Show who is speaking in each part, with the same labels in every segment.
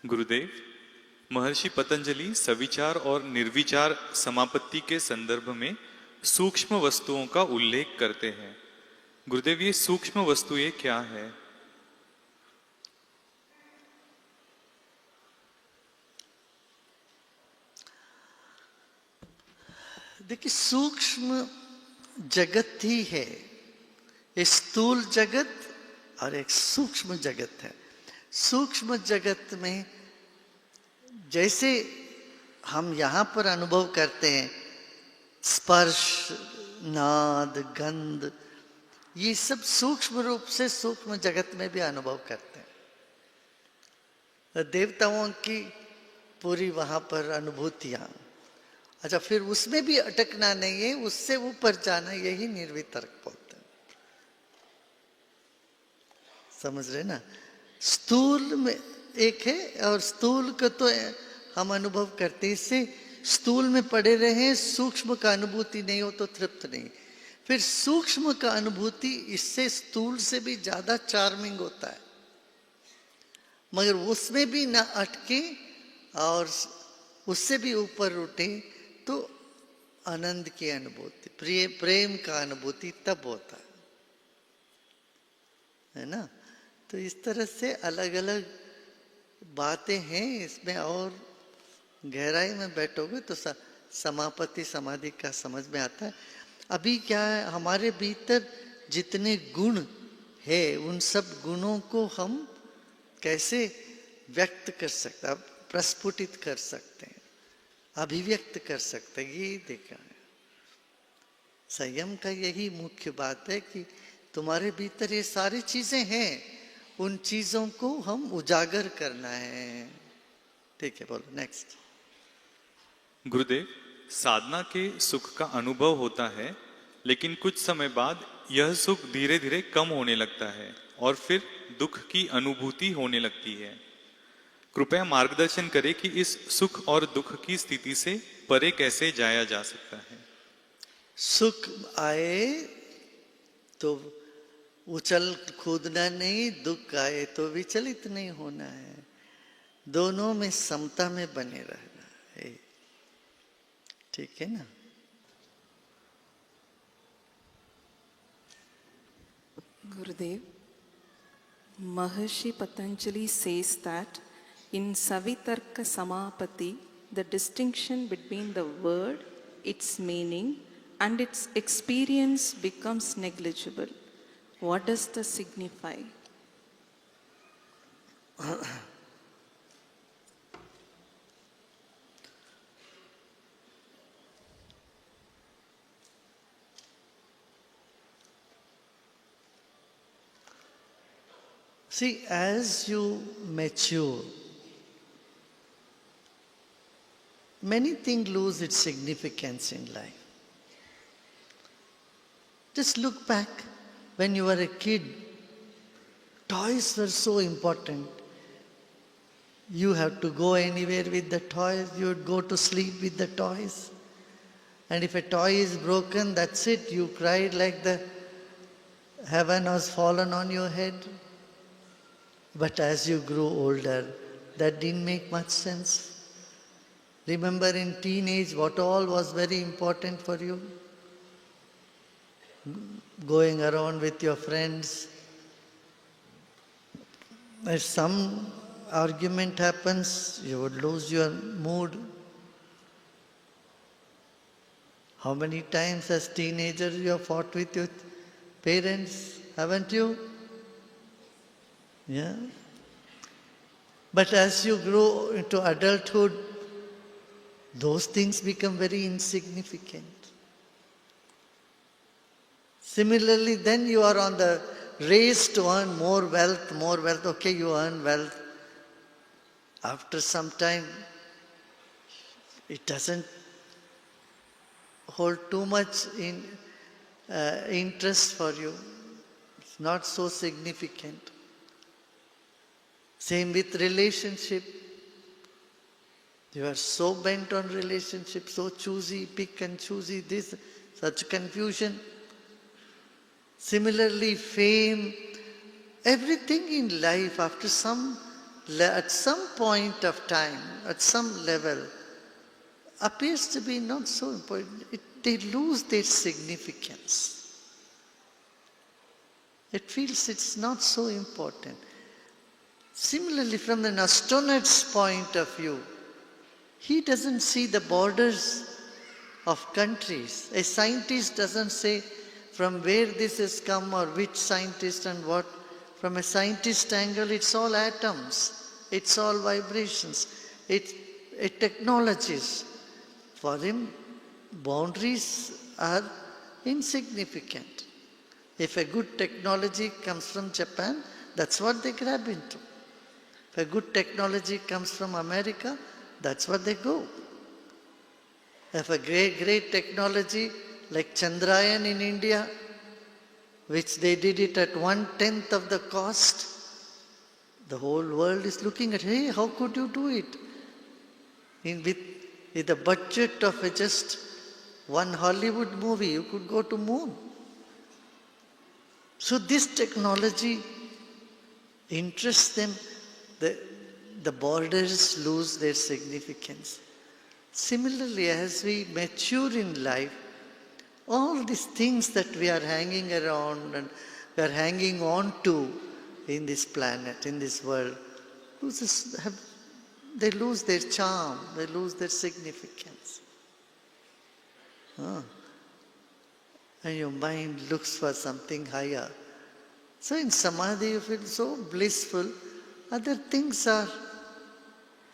Speaker 1: गुरुदेव, महर्षि पतंजलि सविचार और निर्विचार समापत्ति के संदर्भ में सूक्ष्म वस्तुओं का उल्लेख करते हैं। गुरुदेव, ये सूक्ष्म वस्तुएं क्या है?
Speaker 2: देखिए, सूक्ष्म जगत ही है। एक स्थूल जगत और एक सूक्ष्म जगत है। सूक्ष्म जगत में जैसे हम यहाँ पर अनुभव करते हैं, स्पर्श, नाद, गंध, ये सब सूक्ष्म रूप से सूक्ष्म जगत में भी अनुभव करते हैं। देवताओं की पूरी वहाँ पर अनुभूतियाँ। अच्छा, फिर उसमें भी अटकना नहीं है, उससे ऊपर जाना, यही निर्वितर्क बोलते हैं। समझ रहे ना? स्थूल में एक है और स्थूल का तो हम अनुभव करते हैं, इससे स्थूल में पड़े रहे, सूक्ष्म का अनुभूति नहीं हो तो तृप्त नहीं। फिर सूक्ष्म का अनुभूति इससे स्थूल से भी ज्यादा चार्मिंग होता है, मगर उसमें भी ना अटके और उससे भी ऊपर उठे तो आनंद की अनुभूति, प्रेम का अनुभूति तब होता है ना? तो इस तरह से अलग अलग बातें हैं इसमें, और गहराई में बैठोगे तो समापत्ति समाधि का समझ में आता है। अभी क्या है, हमारे भीतर जितने गुण है उन सब गुणों को हम कैसे व्यक्त कर सकते हैं, प्रस्फुटित कर सकते हैं, अभिव्यक्त कर सकते हैं, ये देखा है। संयम का यही मुख्य बात है कि तुम्हारे भीतर ये सारी चीजें हैं, उन चीजों को हम उजागर करना है। ठीक है, बोलो नेक्स्ट।
Speaker 1: गुरुदेव, साधना के सुख का अनुभव होता है, लेकिन कुछ समय बाद यह सुख धीरे धीरे कम होने लगता है और फिर दुख की अनुभूति होने लगती है। कृपया मार्गदर्शन करें कि इस सुख और दुख की स्थिति से परे कैसे जाया जा सकता है।
Speaker 2: सुख आए तो उछल कूदना नहीं, दुख आए तो विचलित नहीं होना है, दोनों में समता में बने रहना है। ठीक है ना?
Speaker 3: Gurudev, Maharishi Patanjali says that in Savitarka Samapati, the distinction between the word, its meaning, and its experience becomes negligible. What does this signify?
Speaker 2: See, as you mature, many things lose its significance in life. Just look back, when you were a kid, toys were so important. You have to go anywhere with the toys, you would go to sleep with the toys. And if a toy is broken, that's it, you cried like the heaven has fallen on your head. But as you grew older, that didn't make much sense. Remember in teenage, what all was very important for you? Going around with your friends. If some argument happens, you would lose your mood. How many times as teenagers you have fought with your parents, haven't you? Yeah. But as you grow into adulthood, those things become very insignificant. Similarly, then you are on the race to earn more wealth, more wealth. Okay, you earn wealth. After some time, it doesn't hold too much interest for you. It's not so significant. Same with relationship. You are so bent on relationship, so choosy, pick and choosy, this, such confusion. Similarly, fame, everything in life after some at some point of time, at some level, appears to be not so important. They lose their significance. It feels it's not so important. Similarly, from an astronaut's point of view, he doesn't see the borders of countries. A scientist doesn't say from where this has come or which scientist and what. From a scientist angle, it's all atoms. It's all vibrations. It's technologies. For him, boundaries are insignificant. If a good technology comes from Japan, that's what they grab into. If a good technology comes from America, that's what they go. If a great technology like Chandrayaan in India, which they did it at 1/10 of the cost, the whole world is looking at, hey, how could you do it? With the budget of just one Hollywood movie, you could go to moon. So this technology interests them. The borders lose their significance. Similarly, as we mature in life, all these things that we are hanging around and we are hanging on to in this planet, in this world, they lose their charm, they lose their significance. And your mind looks for something higher. So in Samadhi you feel so blissful, other things are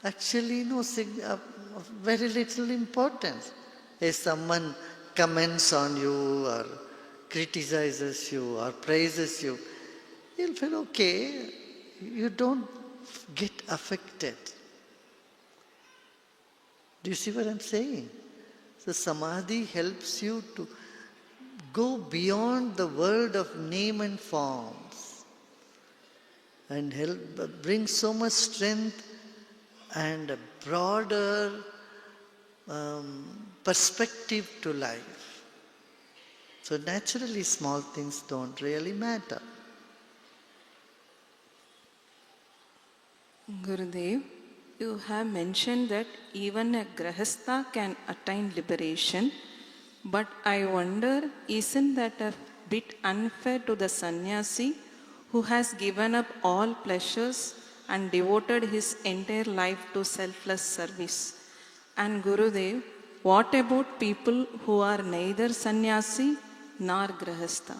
Speaker 2: actually of very little importance. If someone comments on you or criticizes you or praises you, you'll feel okay, you don't get affected. Do you see what I'm saying? So Samadhi helps you to go beyond the world of name and forms and bring so much strength and a broader perspective to life. So naturally small things don't really matter.
Speaker 3: Gurudev, you have mentioned that even a grahastha can attain liberation, but I wonder, isn't that a bit unfair to the sannyasi who has given up all pleasures and devoted his entire life to selfless service? And Gurudev, what about people who are neither sannyasi nor grahastha?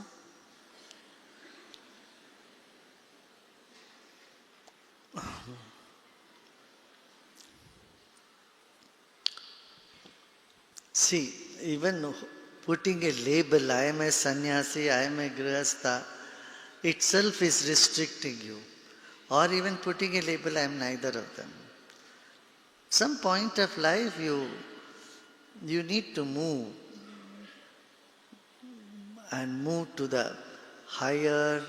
Speaker 2: See, even putting a label, I am a sannyasi, I am a grihastha, itself is restricting you. Or even putting a label, I am neither of them. Some point of life you need to move and move to the higher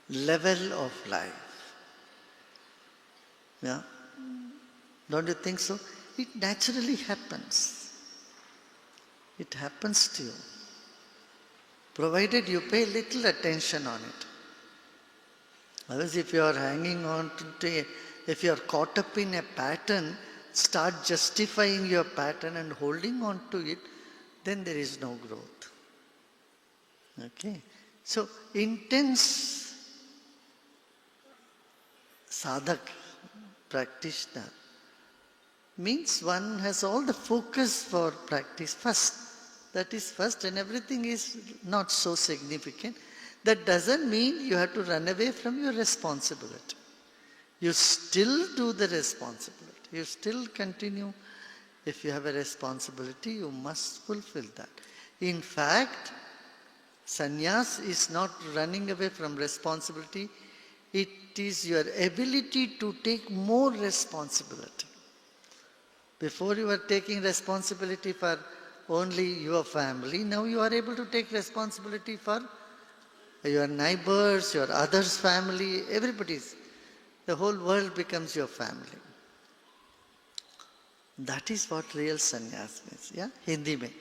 Speaker 2: level of life. Yeah? Don't you think so? It naturally happens. It happens to you, provided you pay little attention on it. Otherwise, if you are hanging on to, if you are caught up in a pattern, start justifying your pattern and holding on to it, then there is no growth. Okay? So, intense sadhak, practitioner, means one has all the focus for practice first. That is first, and everything is not so significant. That doesn't mean you have to run away from your responsibility. You still do the responsibility. You still continue. If you have a responsibility, you must fulfill that. In fact, sannyas is not running away from responsibility. It is your ability to take more responsibility. Before you were taking responsibility for only your family, now you are able to take responsibility for your neighbors, your others' family, everybody's. The whole world becomes your family. That is what real sannyas means. Yeah? Hindi mein.